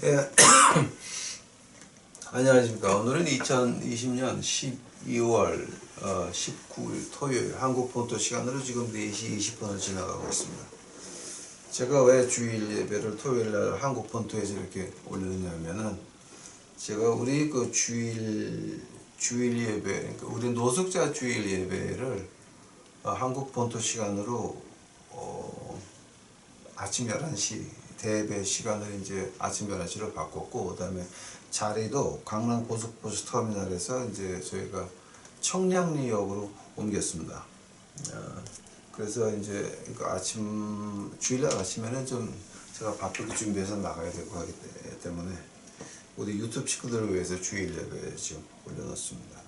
예, 안녕하십니까. 오늘은 2020년 12월 19일 토요일 한국 본토 시간으로 지금 4시 20분을 지나가고 있습니다. 제가 왜 주일 예배를 토요일날 한국 본토에서 이렇게 올리냐면은 제가 우리 그 주일 예배, 그러니까 우리 노숙자 주일 예배를 한국 본토 시간으로 아침 11시 대배 시간을 이제 아침 11시로 바꿨고, 그 다음에 자리도 강남 고속버스 터미널에서 이제 저희가 청량리역으로 옮겼습니다. 그래서 이제 주일날 아침에는 좀 제가 바쁘게 준비해서 나가야 되고 하기 때문에 우리 유튜브 식구들을 위해서 주일 예배 지금 올려놓습니다.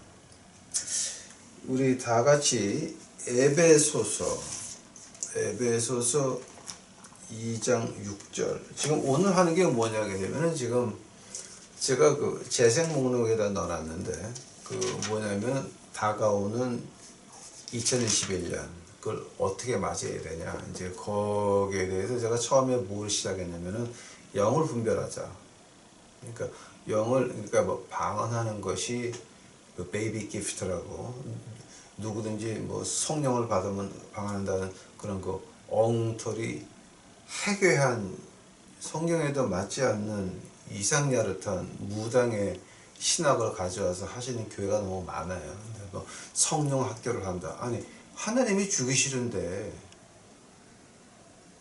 우리 다 같이 에베소서 2장 6절. 지금 오늘 하는 게 뭐냐 하면은 지금 제가 그 재생 목록에다 넣어놨는데 그 뭐냐면 다가오는 2021년 그걸 어떻게 맞이해야 되냐. 이제 거기에 대해서 제가 처음에 뭘 시작했냐면은 영을 분별하자. 그러니까 그러니까 뭐 방언하는 것이 그 베이비 기프트라고, 누구든지 뭐 성령을 받으면 방언한다는 그런 그 엉터리 해괴한 성경에도 맞지 않는 이상야릇한 무당의 신학을 가져와서 하시는 교회가 너무 많아요. 뭐 성령 학교를 한다. 아니, 하나님이 주기 싫은데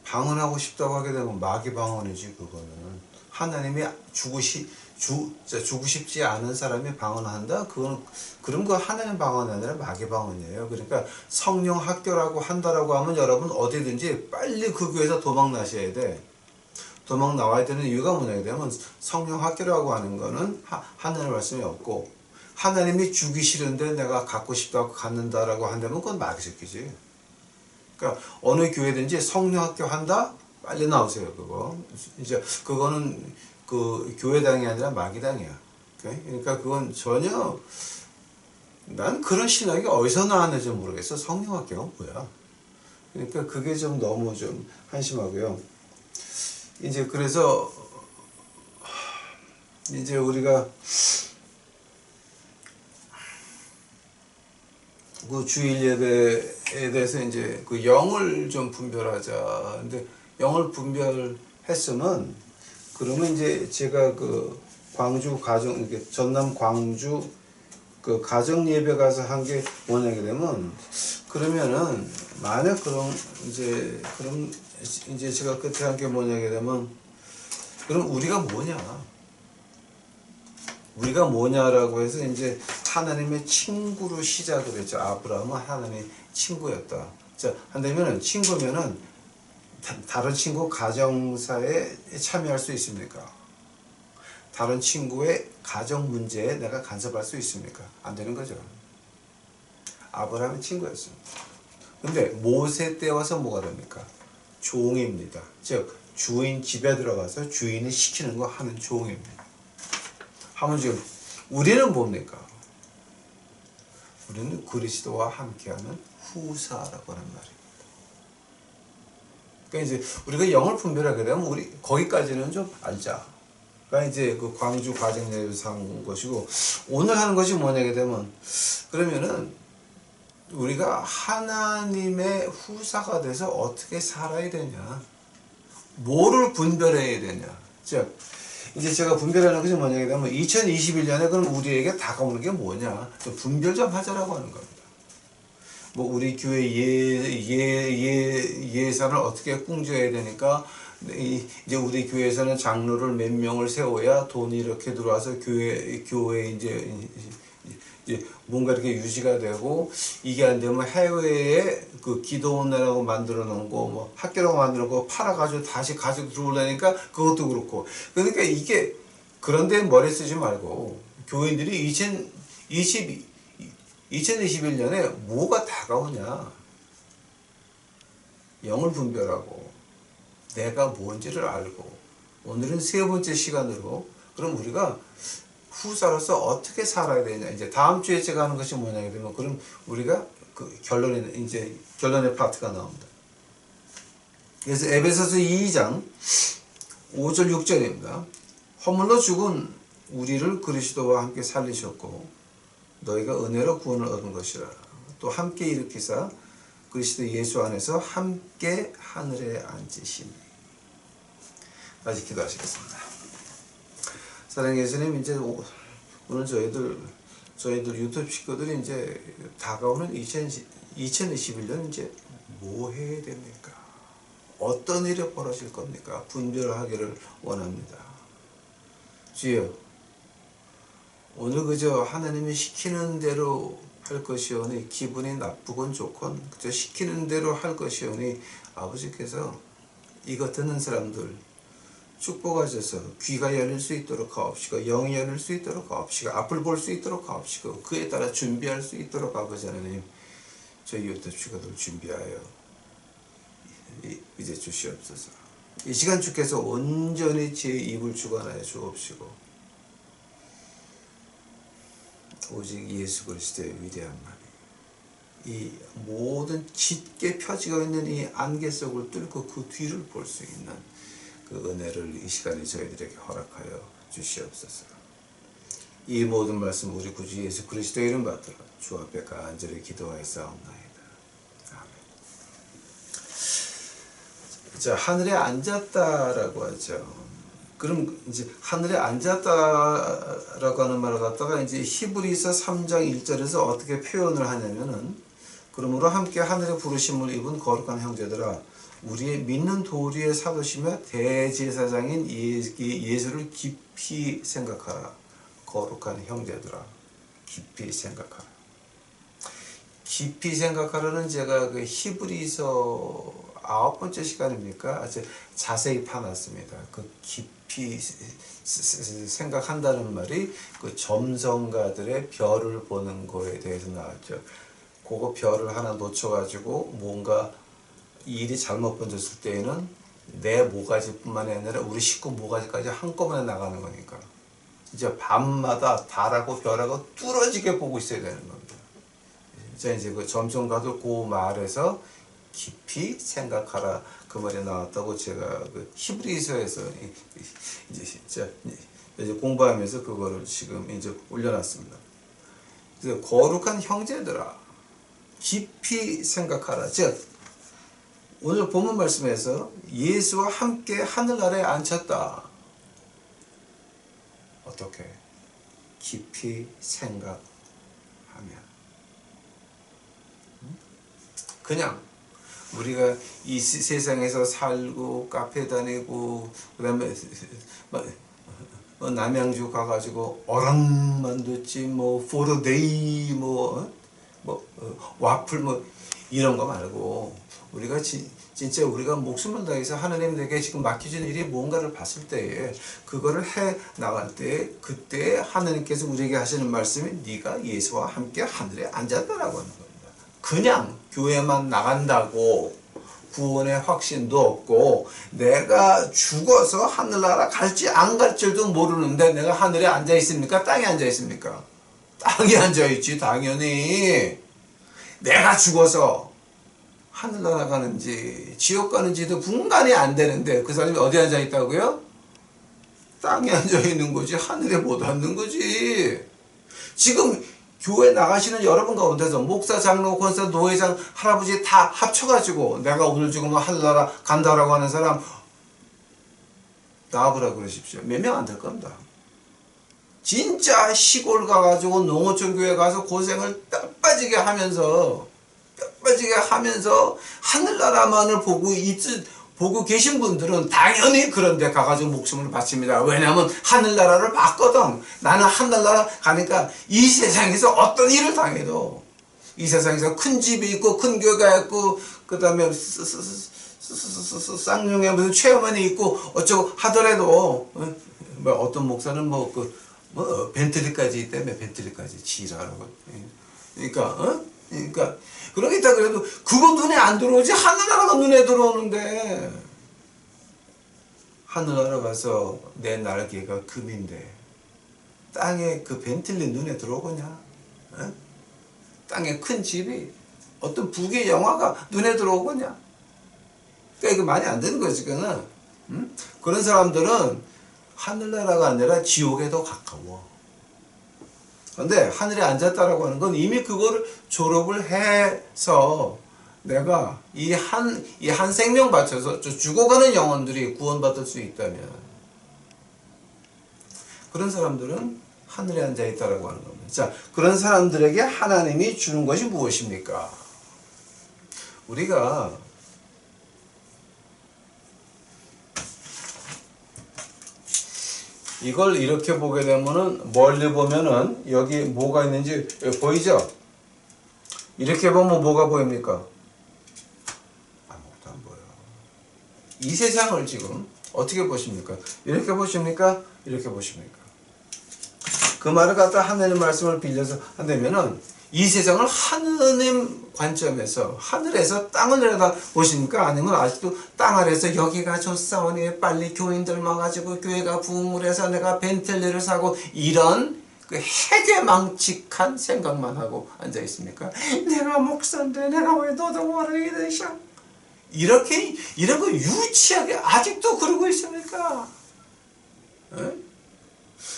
방언하고 싶다고 하게 되면 마귀 방언이지. 그거는 하나님이 주고 싶지 않은 사람이 방언한다? 그런 거 하나님 방언이 아니라 마귀 방언이에요. 그러니까 성령 학교라고 한다라고 하면 여러분 어디든지 빨리 그 교회에서 도망 나셔야 돼. 도망 나와야 되는 이유가 뭐냐 되면 성령 학교라고 하는 거는 하나님 말씀이 없고, 하나님이 주기 싫은데 내가 갖고 싶다고 갖는다라고 한다면 그건 마귀 새끼지. 그러니까 어느 교회든지 성령 학교 한다? 빨리 나오세요. 그거 이제 그거는 그 교회당이 아니라 마귀당이야. 그러니까 그건 전혀, 난 그런 신학이 어디서 나왔는지 모르겠어. 성령 학교가 뭐야? 그러니까 그게 좀 너무 좀 한심하고요. 이제 그래서 이제 우리가 그 주일 예배에 대해서 이제 그 영을 좀 분별하자. 근데 영을 분별했으면 그러면 이제 제가 그 전남 광주 그 가정 예배 가서 한 게 뭐냐게 되면, 그러면은 만약 그럼 이제 제가 끝에 한 게 뭐냐게 되면, 그럼 우리가 뭐냐라고 해서 이제 하나님의 친구로 시작을 했죠. 아브라함은 하나님의 친구였다. 자, 한다면은 친구면은 다른 친구 가정사에 참여할 수 있습니까? 다른 친구의 가정 문제에 내가 간섭할 수 있습니까? 안 되는 거죠. 아브라함은 친구였습니다. 근데 모세 때 와서 뭐가 됩니까? 종입니다. 즉 주인 집에 들어가서 주인이 시키는 거 하는 종입니다. 하면 지금 우리는 뭡니까? 우리는 그리스도와 함께하는 후사라고 하는 말입니다. 그러니까 이제 우리가 영을 분별하게 되면 우리 거기까지는 좀 알자. 그러니까 이제 그 광주 가정예배에서 한 것이고, 오늘 하는 것이 뭐냐게 되면, 그러면은 우리가 하나님의 후사가 돼서 어떻게 살아야 되냐, 뭐를 분별해야 되냐. 즉 이제 제가 분별하는 것이 뭐냐게 되면 2021년에 그럼 우리에게 다가오는 게 뭐냐, 좀 분별 좀 하자라고 하는 겁니다. 뭐 우리 교회 예산을 어떻게 꿈져야 되니까, 이제 우리 교회에서는 장로를 몇 명을 세워야 돈이 이렇게 들어와서 교회 이제 뭔가 이렇게 유지가 되고, 이게 안 되면 해외에 그 기도원이라고 만들어 놓은 거, 뭐 학교라고 만들어 놓은 거 팔아가지고 다시 가지고 들어오려니까 그것도 그렇고. 그러니까 이게, 그런데 머리 쓰지 말고 교인들이 2021년에 뭐가 다가오냐, 영을 분별하고 내가 뭔지를 알고, 오늘은 세 번째 시간으로 그럼 우리가 후사로서 어떻게 살아야 되냐. 이제 다음 주에 제가 하는 것이 뭐냐 그러면, 그럼 우리가 그 결론의 파트가 나옵니다. 그래서 에베소서 2장 5절 6절입니다. 허물로 죽은 우리를 그리스도와 함께 살리셨고 너희가 은혜로 구원을 얻은 것이라. 또 함께 일으키사 그리스도 예수 안에서 함께 하늘에 앉으시니. 아직 기도하시겠습니다. 사랑하는 예수님, 이제 오늘 저희들 유튜브 식구들이 이제 다가오는 2021년 이제 뭐 해야 됩니까? 어떤 일이 벌어질 겁니까? 분별하기를 원합니다. 주여, 오늘 그저 하나님이 시키는 대로 할 것이오니 기분이 나쁘건 좋건 그저 시키는 대로 할 것이오니 아버지께서 이거 듣는 사람들 축복하셔서 귀가 열릴 수 있도록 하옵시고 영이 열릴 수 있도록 하옵시고 앞을 볼 수 있도록 하옵시고 그에 따라 준비할 수 있도록 아버지 하나님 저희 유튜브 식구들 준비하여 이제 주시옵소서. 이 시간 주께서 온전히 제 입을 주관하여 주옵시고 오직 예수 그리스도의 위대한 말이 이 모든 짙게 펴지고 있는 이 안개 속을 뚫고 그 뒤를 볼 수 있는 그 은혜를 이 시간에 저희들에게 허락하여 주시옵소서. 이 모든 말씀 우리 구주 예수 그리스도의 이름 받들어 주 앞에 간절히 기도하였사옵나이다. 아멘. 자, 하늘에 앉았다라고 하죠. 그럼 이제 하늘에 앉았다라고 하는 말을 갖다가 이제 히브리서 3장 1절에서 어떻게 표현을 하냐면은 그러므로 함께 하늘의 부르심을 입은 거룩한 형제들아 우리의 믿는 도리의 사도시며 대제사장인 예수를 깊이 생각하라. 거룩한 형제들아 깊이 생각하라. 깊이 생각하라는 제가 그 히브리서 9번째 시간입니까? 아주 자세히 파놨습니다. 그 깊이 생각한다는 말이 그 점성가들의 별을 보는 거에 대해서 나왔죠. 그거 별을 하나 놓쳐가지고 뭔가 일이 잘못 번졌을 때에는 내 모가지뿐만 아니라 우리 식구 모가지까지 한꺼번에 나가는 거니까 진짜 밤마다 달하고 별하고 뚫어지게 보고 있어야 되는 겁니다. 자, 이제 그 점성가도 그 말에서 깊이 생각하라 그 말이 나왔다고 제가 그 히브리서에서 이제 공부하면서 그거를 지금 이제 올려놨습니다. 그래서 거룩한 형제들아 깊이 생각하라. 즉 오늘 본문 말씀에서 예수와 함께 하늘나라에 앉혔다. 어떻게? 깊이 생각하면. 그냥 우리가 이 세상에서 살고 카페 다니고 그다음에 남양주 가가지고 어랑만두집 뭐 포도데이 와플 이런 거 말고 우리가 진짜 우리가 목숨을 다해서 하나님에게 지금 맡겨진 일이 뭔가를 봤을 때에 그거를 해 나갈 때 그때 하나님께서 우리에게 하시는 말씀이 네가 예수와 함께 하늘에 앉았다라고 하는 겁니다. 그냥 교회만 나간다고 구원의 확신도 없고 내가 죽어서 하늘나라 갈지 안 갈 줄도 모르는데 내가 하늘에 앉아 있습니까? 땅에 앉아 있습니까? 땅에 앉아 있지 당연히. 내가 죽어서 하늘나라 가는지 지옥 가는지도 분간이 안 되는데 그 사람이 어디 앉아 있다고요? 땅에 앉아 있는 거지 하늘에 못 앉는 거지. 지금 교회 나가시는 여러분 가운데서 목사, 장로, 권사, 노회장, 할아버지 다 합쳐가지고 내가 오늘 죽으면 하늘나라 간다라고 하는 사람 나와보라 그러십시오. 몇 명 안 될 겁니다. 진짜 시골 가가지고 농어촌 교회 가서 고생을 뼈 빠지게 하면서 하늘나라만을 보고 계신 분들은 당연히 그런 데 가가지고 목숨을 바칩니다. 왜냐하면 하늘나라를 봤거든. 나는 하늘나라 가니까 이 세상에서 어떤 일을 당해도 이 세상에서 큰 집이 있고 큰 교회가 있고 그 다음에 쌍용에 무슨 체험원이 있고 어쩌고 하더라도 어떤 목사는 벤틀리까지 있다며 벤틀리까지 지랄하고 그러니까 그러겠다 그래도 그거 눈에 안 들어오지 하늘나라가 눈에 들어오는데 하늘나라 가서 내 날개가 금인데 땅에 그 벤틀리 눈에 들어오거냐? 어? 땅에 큰 집이 어떤 북의 영화가 눈에 들어오거냐? 그러니까 이거 말이 안 되는 거지 그거는. 그런 사람들은 하늘나라가 아니라 지옥에 더 가까워. 근데 하늘에 앉았다라고 하는 건 이미 그거를 졸업을 해서 내가 이 한 생명 바쳐서 죽어가는 영혼들이 구원받을 수 있다면 그런 사람들은 하늘에 앉아 있다라고 하는 겁니다. 자, 그런 사람들에게 하나님이 주는 것이 무엇입니까? 우리가 이걸 이렇게 보게 되면은 멀리 보면은 여기 뭐가 있는지 보이죠? 이렇게 보면 뭐가 보입니까? 아무것도 안 보여. 이 세상을 지금 어떻게 보십니까? 이렇게 보십니까? 이렇게 보십니까? 그 말을 갖다 하나님 말씀을 빌려서 한다면은 이 세상을 하느님 관점에서 하늘에서 땅을 내려다 보시니까 아니면 아직도 땅 아래에서 여기가 좋사오니 빨리 교인들 와가지고 교회가 부흥을 해서 내가 벤틀리를 사고 이런 그 해괴망측한 생각만 하고 앉아 있습니까? 내가 목사인데 내가 왜 노동하러 되셔? 이렇게 이런 거 유치하게 아직도 그러고 있습니까? 에?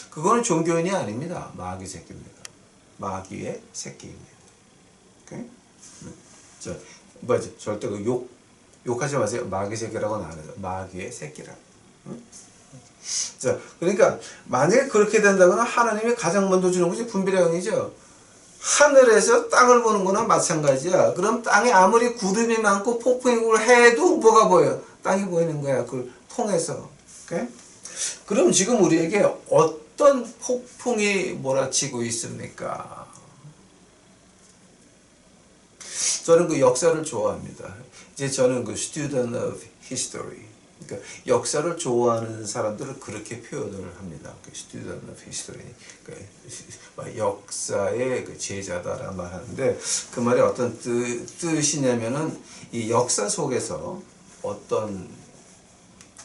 그거는 종교인이 아닙니다. 마귀 새끼입니다. 마귀의 새끼입니다. 오케이? 자, 맞아. 절대 그 욕하지 마세요. 마귀 새끼라고는 안 해요. 마귀의 새끼라. 응? 자, 그러니까 만약에 그렇게 된다거나 하나님이 가장 먼저 주는 것이 분별형이죠. 하늘에서 땅을 보는 거나 마찬가지야. 그럼 땅에 아무리 구름이 많고 폭풍이 해도 뭐가 보여? 땅이 보이는 거야. 그걸 통해서. 오케이? 그럼 지금 우리에게 어떤 폭풍이 몰아치고 있습니까? 저는 그 역사를 좋아합니다. 이제 저는 그 student of history. 그러니까 역사를 좋아하는 사람들을 그렇게 표현을 합니다. 그 student of history. 그러니까 역사의 그 제자다라는 말 하는데 그 말이 어떤 뜻이냐면은 이 역사 속에서 어떤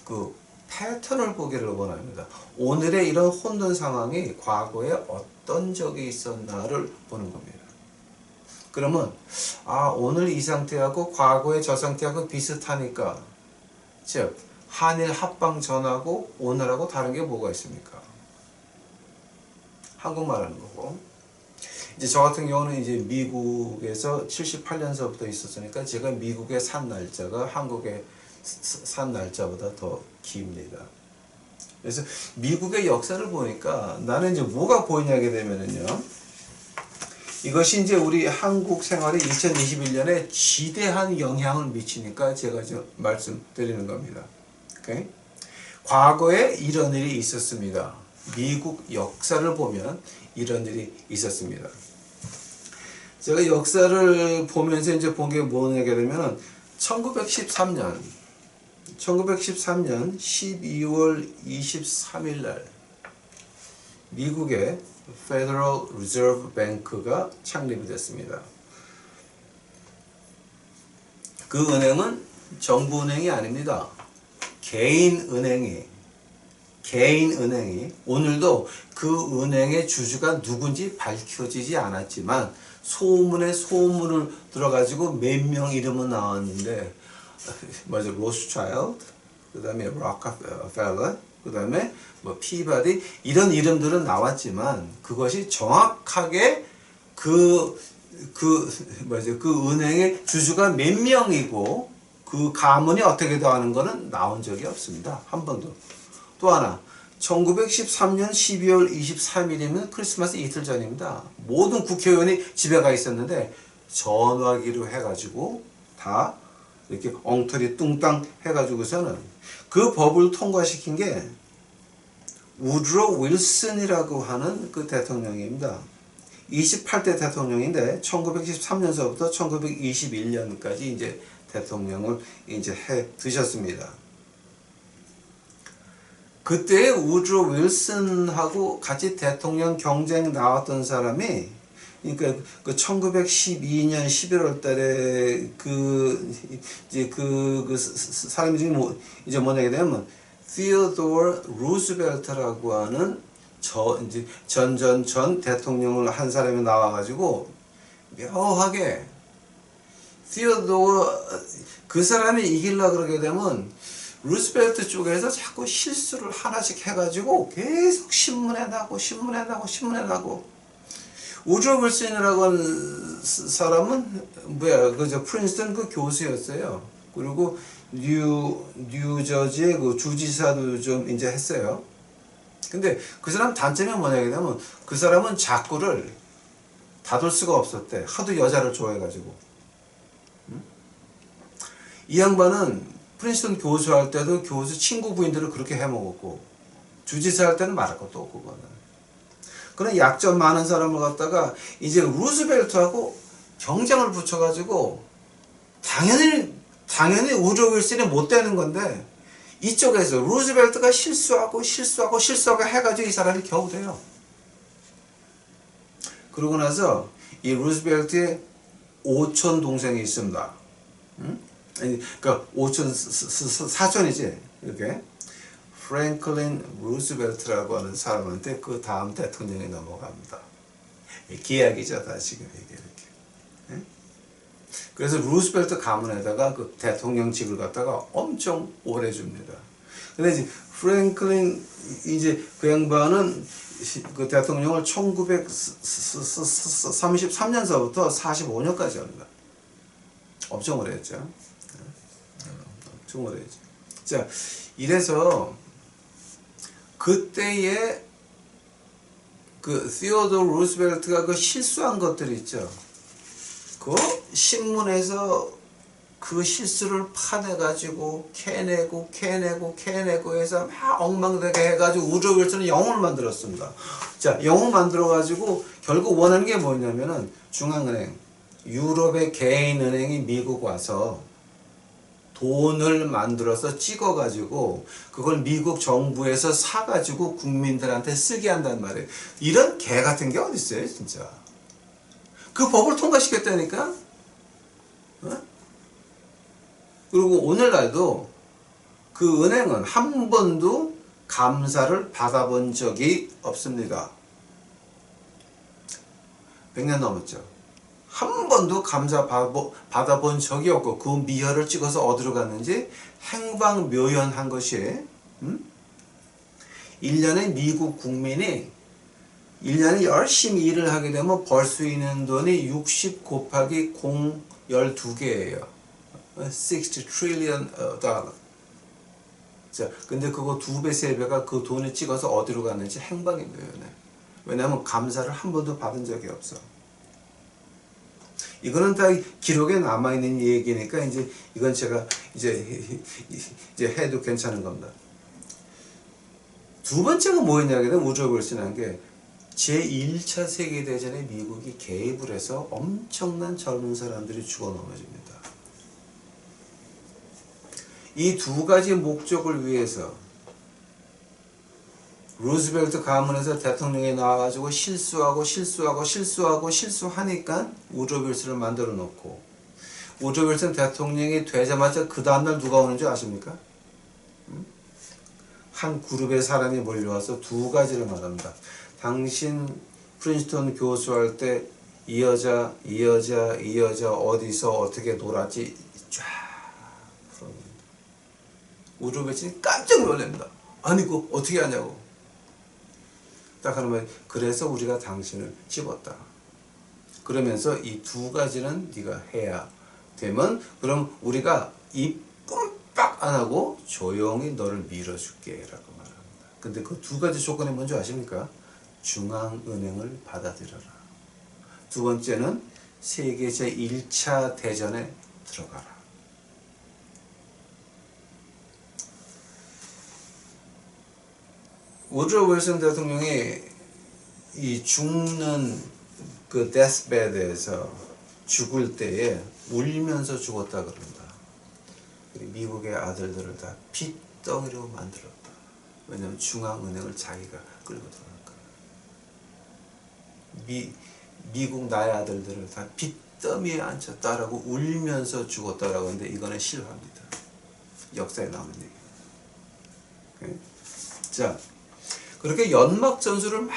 그 패턴을 보기를 원합니다. 오늘의 이런 혼돈 상황이 과거에 어떤 적이 있었나를 보는 겁니다. 그러면 오늘 이 상태하고 과거의 저 상태하고 비슷하니까 즉 한일 합방 전하고 오늘하고 다른 게 뭐가 있습니까? 한국말 하는 거고 이제 저 같은 경우는 이제 미국에서 78년서부터 있었으니까 제가 미국에 산 날짜가 한국에 산 날짜보다 더 깁니다. 그래서 미국의 역사를 보니까 나는 이제 뭐가 보이냐게 되면은요. 이것이 이제 우리 한국 생활에 2021년에 지대한 영향을 미치니까 제가 좀 말씀드리는 겁니다. 오케이? 과거에 이런 일이 있었습니다. 미국 역사를 보면 이런 일이 있었습니다. 제가 역사를 보면서 이제 본 게 뭐냐게 되면은 1913년 12월 23일 날 미국의 Federal Reserve Bank가 창립이 됐습니다. 그 은행은 정부 은행이 아닙니다. 개인 은행이 오늘도 그 은행의 주주가 누군지 밝혀지지 않았지만 소문에 소문을 들어가지고 몇 명 이름은 나왔는데 맞아 로스차일드, 그 다음에 록펠러, 그 다음에 뭐 피바디 이런 이름들은 나왔지만 그것이 정확하게 그 은행의 주주가 몇 명이고 그 가문이 어떻게 더하는 거는 나온 적이 없습니다. 한 번도. 또 하나 1913년 12월 23일이면 크리스마스 이틀 전입니다. 모든 국회의원이 집에 가 있었는데 전화기로 해가지고 다 이렇게 엉터리 뚱땅 해가지고서는 그 법을 통과시킨 게 우드로 윌슨이라고 하는 그 대통령입니다. 28대 대통령인데 1913년서부터 1921년까지 이제 대통령을 이제 해 드셨습니다. 그때 우드로 윌슨하고 같이 대통령 경쟁 나왔던 사람이 그러니까 그 1912년 11월 달에 그 사람 중에 이제 뭐냐게 되면 Theodore Roosevelt라고 하는 전 대통령을 한 사람이 나와가지고 묘하게 Theodore 그 사람이 이기려고 그러게 되면 루스벨트 쪽에서 자꾸 실수를 하나씩 해가지고 계속 신문에 나고 신문에 나고 신문에 나고. 우드로 윌슨이라고 하는 사람은 그저 프린스턴 그 교수였어요. 그리고 뉴저지의 그 주지사도 좀 이제 했어요. 근데 그 사람 단점이 뭐냐면 그 사람은 작구를 다툴 수가 없었대. 하도 여자를 좋아해가지고. 이 양반은 프린스턴 교수할 때도 교수 친구 부인들을 그렇게 해먹었고, 주지사 할 때는 말할 것도 없고, 그거는. 그런 약점 많은 사람을 갖다가 이제 루스벨트하고 경쟁을 붙여가지고 당연히 우드로 윌슨이 못 되는 건데, 이쪽에서 루스벨트가 실수하고 해가지고 이 사람이 겨우 돼요. 그러고 나서 이 루스벨트의 오촌 동생이 있습니다. 응? 그러니까 사촌이지. 이렇게 프랭클린 루스벨트라고 하는 사람한테 그 다음 대통령이 넘어갑니다. 기약이죠, 다 지금 이게 이렇게. 응? 그래서 루스벨트 가문에다가 그 대통령직을 갖다가 엄청 오래 줍니다. 근데 이제 프랭클린 이제 그 양반은 그 대통령을 1933년서부터 45년까지 합니다. 엄청 오래 했죠. 엄청 오래 했죠. 자, 이래서 그때의 그 시어도어 루스벨트가 그 실수한 것들 있죠. 그 신문에서 그 실수를 파내가지고 캐내고 해서 막 엉망되게 해가지고 우드로 윌슨은 영웅을 만들었습니다. 자, 영웅 만들어가지고 결국 원하는 게 뭐냐면은 중앙은행, 유럽의 개인은행이 미국 와서 돈을 만들어서 찍어가지고 그걸 미국 정부에서 사가지고 국민들한테 쓰게 한단 말이에요. 이런 개 같은 게 어디 있어요, 진짜. 그 법을 통과시켰다니까. 어? 그리고 오늘날도 그 은행은 한 번도 감사를 받아본 적이 없습니다. 100년 넘었죠. 한 번도 감사 받아본 적이 없고 그 미혈을 찍어서 어디로 갔는지 행방묘연한 것이 1년에 미국 국민이 1년에 열심히 일을 하게 되면 벌 수 있는 돈이 60 곱하기 0 12개예요. 60 trillion 달러. 자, 근데 그거 2배, 3배가 그 돈을 찍어서 어디로 갔는지 행방이 묘연해. 왜냐하면 감사를 한 번도 받은 적이 없어. 이거는 다 기록에 남아있는 얘기니까 이건 제가 이제 해도 괜찮은 겁니다. 두 번째가 뭐였냐면 우드로 윌슨한 게 제1차 세계대전에 미국이 개입을 해서 엄청난 젊은 사람들이 죽어 넘어집니다. 이 두 가지 목적을 위해서 루스벨트 가문에서 대통령이 나와가지고 실수하니까 우드로 윌슨을 만들어 놓고, 우드로 윌슨 대통령이 되자마자 그 다음날 누가 오는 줄 아십니까? 한 그룹의 사람이 몰려와서 두 가지를 말합니다. 당신 프린스턴 교수할 때 이 여자 어디서 어떻게 놀았지 쫙 풀어줍니다. 우드로 윌슨이 깜짝 놀랍니다. 아니 그거 어떻게 하냐고. 딱 하면 그래서 우리가 당신을 집었다. 그러면서 이 두 가지는 네가 해야 되면 그럼 우리가 입 끔빡 안 하고 조용히 너를 밀어줄게 라고 말합니다. 근데 그 두 가지 조건이 뭔지 아십니까? 중앙은행을 받아들여라. 두 번째는 세계 제1차 대전에 들어가라. 우드로 윌슨 대통령이 이 죽는 그 데스베드에서 죽을 때에 울면서 죽었다 그럽니다. 미국의 아들들을 다 핏덩이로 만들었다. 왜냐하면 중앙은행을 자기가 끌고 들어갈까. 미국 나의 아들들을 다 핏더미에 앉혔다라고 울면서 죽었다라고 하는데 이거는 실화입니다. 역사에 나오는 얘기예요. 자, 그렇게 연막 전술을 막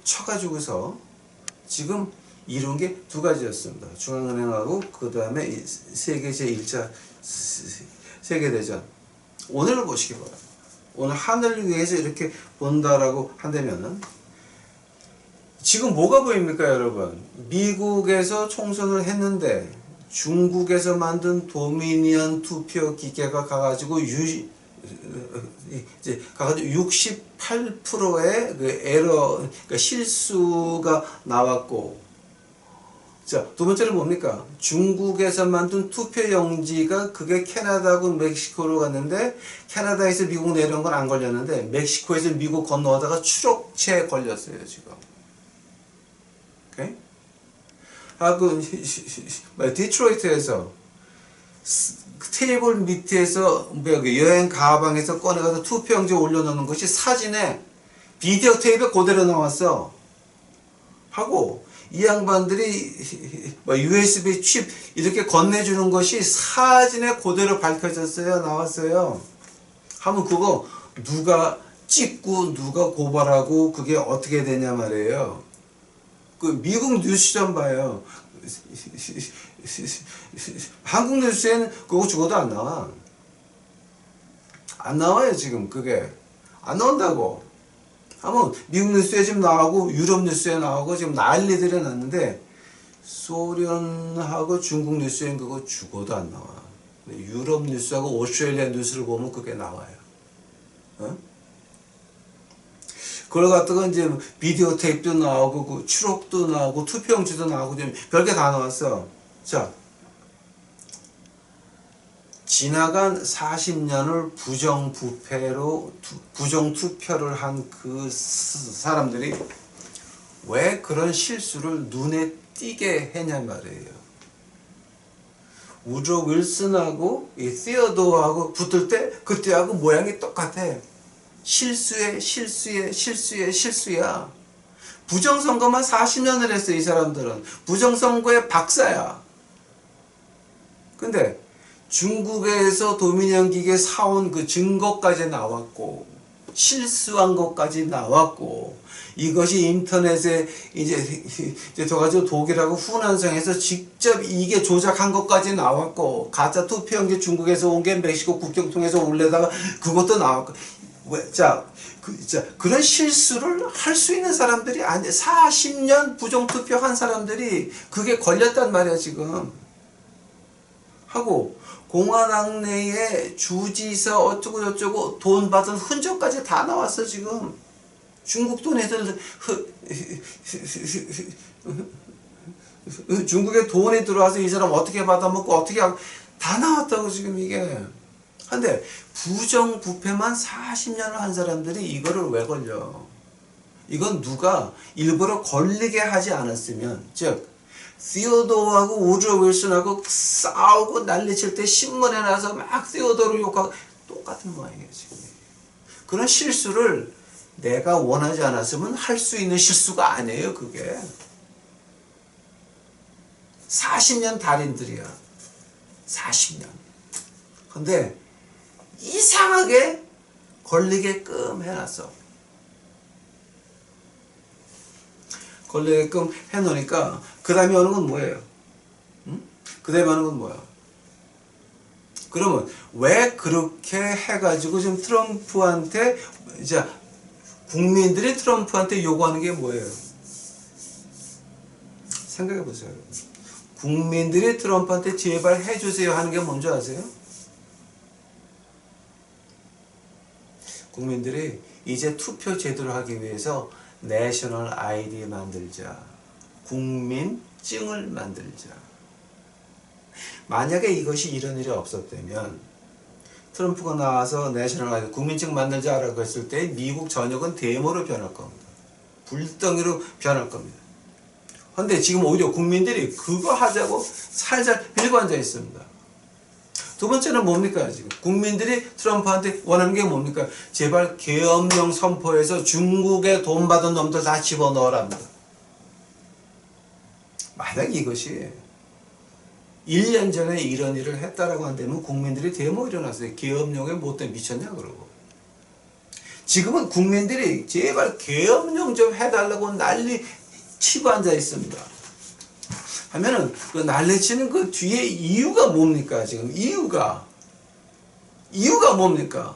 쳐가지고서 지금 이룬 게 두 가지였습니다. 중앙은행하고 그 다음에 세계 제1차 세계대전. 오늘을 보시기 바랍니다. 오늘 하늘을 위해서 이렇게 본다라고 한다면은 지금 뭐가 보입니까, 여러분? 미국에서 총선을 했는데 중국에서 만든 도미니언 투표 기계가 가가지고 이제 가가지고 68%의 그 에러, 그러니까 실수가 나왔고, 자, 두 번째는 뭡니까? 중국에서 만든 투표용지가 그게 캐나다하고 멕시코로 갔는데 캐나다에서 미국 내려온 건 안 걸렸는데 멕시코에서 미국 건너가다가 추록체에 걸렸어요, 지금. 오케이? 하고 디트로이트에서 테이블 밑에서 여행 가방에서 꺼내가서 투표용지 올려놓는 것이 사진에 비디오 테이프에 그대로 나왔어. 하고 이 양반들이 USB 칩 이렇게 건네주는 것이 사진에 그대로 밝혀졌어요. 나왔어요. 하면 그거 누가 찍고 누가 고발하고 그게 어떻게 되냐 말이에요. 그 미국 뉴스 좀 봐요. 한국 뉴스에는 그거 죽어도 안 나와. 안 나와요, 지금 그게. 안 나온다고. 하면 미국 뉴스에 지금 나오고 유럽 뉴스에 나오고 지금 난리들이 났는데 소련하고 중국 뉴스에는 그거 죽어도 안 나와. 유럽 뉴스하고 오스트레일리아 뉴스를 보면 그게 나와요. 어? 그걸 갖다가 이제 비디오 테이프도 나오고 그 추록도 나오고 투표용지도 나오고 별게 다 나왔어. 자, 지나간 40년을 부정부패로 부정투표를 한 그 사람들이 왜 그런 실수를 눈에 띄게 했냐 말이에요. 우드로 윌슨하고 이 시어도어하고 붙을 때 그때하고 모양이 똑같아. 실수야. 부정선거만 40년을 했어, 이 사람들은. 부정선거의 박사야. 근데 중국에서 도미니언 기계 사온 그 증거까지 나왔고, 실수한 것까지 나왔고, 이것이 인터넷에 이제 돼가지고 독일하고 후난성에서 직접 이게 조작한 것까지 나왔고, 가짜 투표용지 중국에서 온 게 멕시코 국경 통해서 올려다가 그것도 나왔고, 그런 실수를 할 수 있는 사람들이 아니 40년 부정투표 한 사람들이 그게 걸렸단 말이야 지금. 하고 공화당 내에 주지사 어쩌고 저쩌고 돈 받은 흔적까지 다 나왔어 지금. 중국 돈에서 중국에 돈이 들어와서 이 사람 어떻게 받아먹고 어떻게 하고 다 나왔다고 지금 이게. 근데 부정부패만 40년을 한 사람들이 이거를 왜 걸려? 이건 누가 일부러 걸리게 하지 않았으면, 즉 시어도어하고 우드로 윌슨하고 싸우고 난리칠 때 신문에 나서 막 시어도어를 욕하고 똑같은 모양이에요 지금. 그런 실수를 내가 원하지 않았으면 할 수 있는 실수가 아니에요 그게. 40년 달인들이야. 40년. 근데 이상하게 걸리게끔 해놨어. 걸리게끔 해놓으니까 그 다음에 오는 건 뭐예요? 응? 그 다음에 오는 건 뭐야? 그러면 왜 그렇게 해가지고 지금 트럼프한테 이제 국민들이 트럼프한테 요구하는 게 뭐예요? 생각해 보세요. 국민들이 트럼프한테 제발 해주세요 하는 게 뭔지 아세요? 국민들이 이제 투표 제도를 하기 위해서 내셔널 아이디 만들자. 국민증을 만들자. 만약에 이것이 이런 일이 없었다면 트럼프가 나와서 내셔널 아이디 국민증 만들자라고 했을 때 미국 전역은 데모로 변할 겁니다. 불덩이로 변할 겁니다. 그런데 지금 오히려 국민들이 그거 하자고 살살 밀고 앉아 있습니다. 두 번째는 뭡니까? 지금 국민들이 트럼프한테 원하는 게 뭡니까? 제발 계엄령 선포해서 중국에 돈 받은 놈들 다 집어넣으랍니다. 만약 이것이 1년 전에 이런 일을 했다라고 한다면 국민들이 데모 일어났어요. 계엄령에 못돼 미쳤냐 그러고. 지금은 국민들이 제발 계엄령 좀 해달라고 난리 치고 앉아 있습니다. 하면은 그 난리치는 그 뒤에 이유가 뭡니까? 지금 이유가 이유가 뭡니까?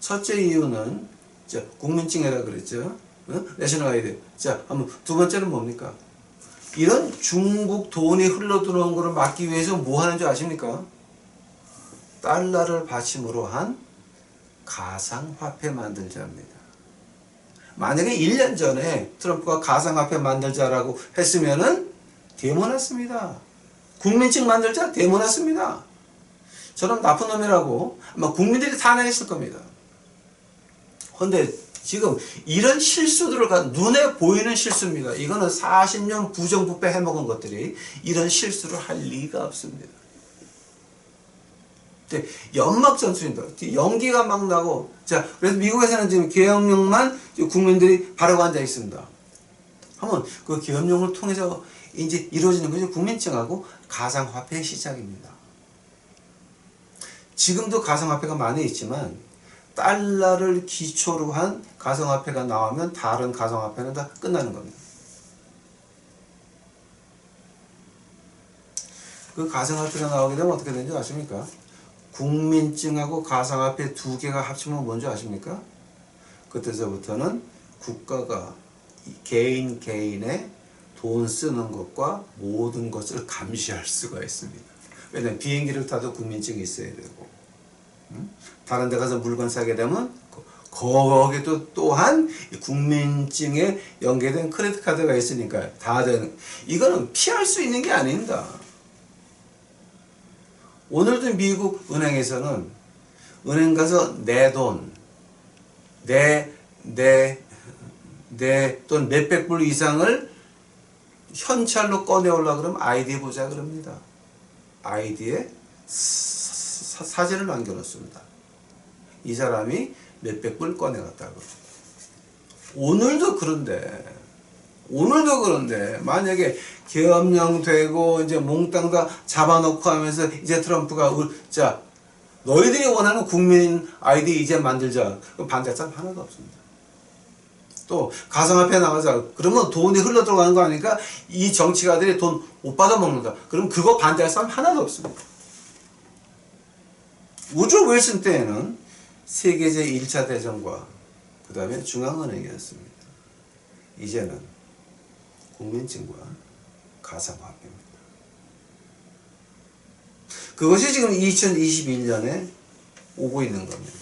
첫째 이유는 자, 국민증이라 그랬죠. 내셔널 아이디. 자, 한번 두 번째는 뭡니까? 이런 중국 돈이 흘러들어온 것을 막기 위해서 뭐 하는 줄 아십니까? 달러를 받침으로 한 가상화폐 만들자입니다. 만약에 1년 전에 트럼프가 가상화폐 만들자라고 했으면은 대문났습니다. 국민증 만들자 대문났습니다. 저는 나쁜 놈이라고 아마 국민들이 탄핵했을 겁니다. 그런데 지금 이런 실수들을 눈에 보이는 실수입니다. 이거는 40년 부정부패 해먹은 것들이 이런 실수를 할 리가 없습니다. 연막전술입니다. 연기가 막 나고, 자, 그래서 미국에서는 지금 계엄령만 국민들이 바라고 앉아 있습니다. 한번 그 계엄령을 통해서 이제 이루어지는 것이 국민증하고 가상화폐의 시작입니다. 지금도 가상화폐가 많이 있지만, 달러를 기초로 한 가상화폐가 나오면 다른 가상화폐는 다 끝나는 겁니다. 그 가상화폐가 나오게 되면 어떻게 되는지 아십니까? 국민증하고 가상화폐 두 개가 합치면 뭔지 아십니까? 그때서부터는 국가가 개인의 돈 쓰는 것과 모든 것을 감시할 수가 있습니다. 왜냐하면 비행기를 타도 국민증이 있어야 되고, 다른 데 가서 물건 사게 되면 거기도 또한 국민증에 연계된 크레딧 카드가 있으니까 다 되는, 이거는 피할 수 있는 게 아닙니다. 오늘도 미국 은행에서는 은행 가서 내 돈, 또는 몇백 불 이상을 현찰로 꺼내오려고 그러면 아이디 보자 그럽니다. 아이디에 사진을 남겨놓습니다. 이 사람이 몇백 불 꺼내갔다고. 오늘도 그런데 만약에 계엄령 되고 이제 몽땅 다 잡아놓고 하면서 이제 트럼프가 자, 너희들이 원하는 국민 아이디 이제 만들자. 그럼 반대할 사람 하나도 없습니다. 또 가상화폐 나가자. 그러면 돈이 흘러들어가는 거 아니까 이 정치가들이 돈 못 받아먹는다. 그럼 그거 반대할 사람 하나도 없습니다. 우주 윌슨 때에는 세계제 1차 대전과 그 다음에 중앙은행이었습니다. 이제는 국민증과 가상화폐입니다. 그것이 지금 2021년에 오고 있는 겁니다.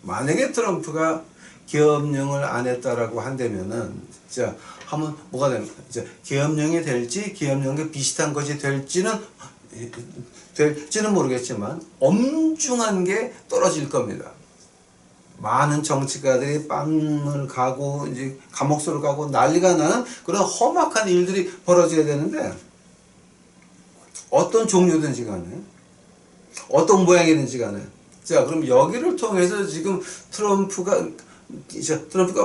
만약에 트럼프가 계엄령을 안 했다라고 한다면은, 자, 하면 뭐가 됩니까? 자, 계엄령이 될지, 계엄령과 비슷한 것이 될지는 모르겠지만, 엄중한 게 떨어질 겁니다. 많은 정치가들이 빵을 가고, 이제 감옥소를 가고 난리가 나는 그런 험악한 일들이 벌어져야 되는데, 어떤 종류든지 간에, 어떤 모양이든지 간에, 자, 그럼 여기를 통해서 지금 트럼프가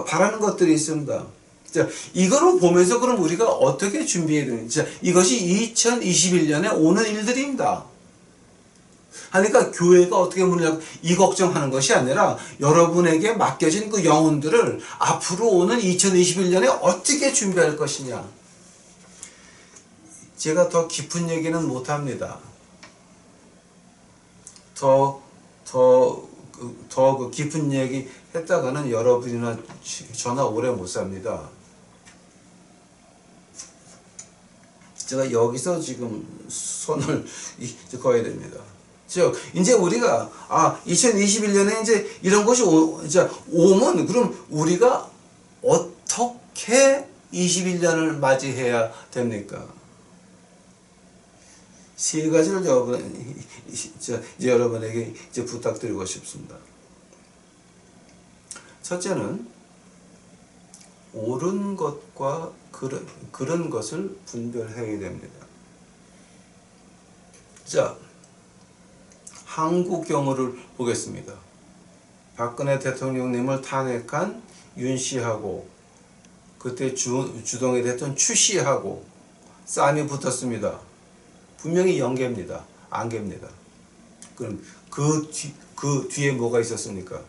바라는 것들이 있습니다. 자, 이거를 보면서 그럼 우리가 어떻게 준비해야 되는지. 자, 이것이 2021년에 오는 일들입니다. 하니까 교회가 어떻게 문을 열고 이 걱정하는 것이 아니라 여러분에게 맡겨진 그 영혼들을 앞으로 오는 2021년에 어떻게 준비할 것이냐. 제가 더 깊은 얘기는 못합니다. 더 깊은 얘기 했다가는 여러분이나 저나 오래 못 삽니다. 제가 여기서 지금 손을 그어야 됩니다. 즉, 이제 우리가, 2021년에 이제 이런 것이 오면, 그럼 우리가 어떻게 21년을 맞이해야 됩니까? 세 가지를 여러분에게 이제 부탁드리고 싶습니다. 첫째는 옳은 것과 그런 것을 분별해야 됩니다. 자, 한국 경우를 보겠습니다. 박근혜 대통령님을 탄핵한 윤 씨하고 그때 주동이 됐던 추 씨하고 싸움이 붙었습니다. 분명히 연계입니다. 안개입니다. 그럼 그 뒤에 뭐가 있었습니까?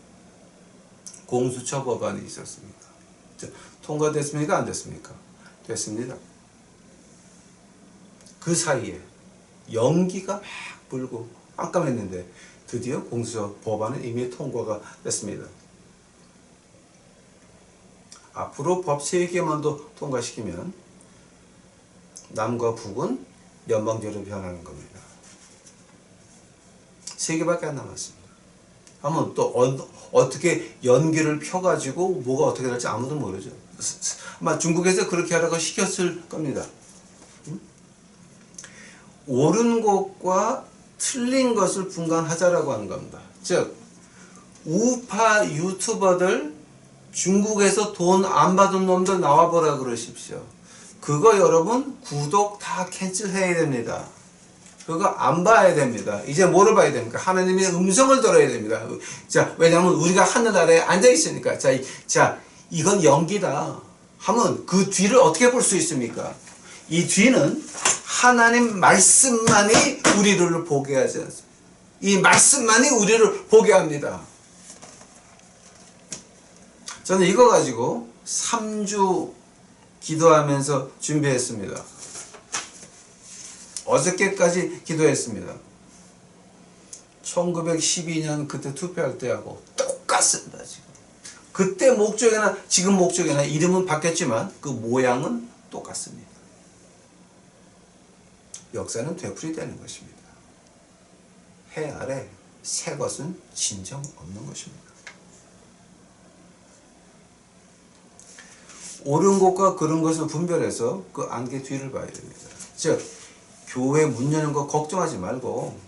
공수처 법안이 있었습니다. 자, 통과됐습니까? 안 됐습니까? 됐습니다. 그 사이에 연기가 막 불고 깜깜했는데 드디어 공수처 법안은 이미 통과가 됐습니다. 앞으로 법 3개만 더 통과시키면 남과 북은 연방제로 변하는 겁니다. 3개밖에 안 남았습니다. 한번 또 어떻게 연기를 펴가지고 뭐가 어떻게 될지 아무도 모르죠. 아마 중국에서 그렇게 하라고 시켰을 겁니다. 옳은 것과 틀린 것을 분간하자라고 하는 겁니다. 즉 우파 유튜버들 중국에서 돈 안 받은 놈들 나와보라 그러십시오. 그거 여러분 구독 다 캔슬해야 됩니다. 그거 안 봐야 됩니다. 이제 뭐를 봐야 됩니까? 하나님의 음성을 들어야 됩니다. 자, 왜냐하면 우리가 하늘나라에 앉아 있으니까. 자, 이건 연기다 하면 그 뒤를 어떻게 볼 수 있습니까? 이 뒤는 하나님 말씀만이 우리를 보게 하지 않습니다. 이 말씀만이 우리를 보게 합니다. 저는 이거 가지고 3주 기도하면서 준비했습니다. 어저께까지 기도했습니다. 1912년 그때 투표할 때하고 똑같습니다. 지금. 그때 목적이나 지금 목적이나 이름은 바뀌었지만 그 모양은 똑같습니다. 역사는 되풀이되는 것입니다. 해 아래 새 것은 진정 없는 것입니다. 옳은 것과 그른 것을 분별해서 그 안개 뒤를 봐야 됩니다. 즉 교회 문 여는 거 걱정하지 말고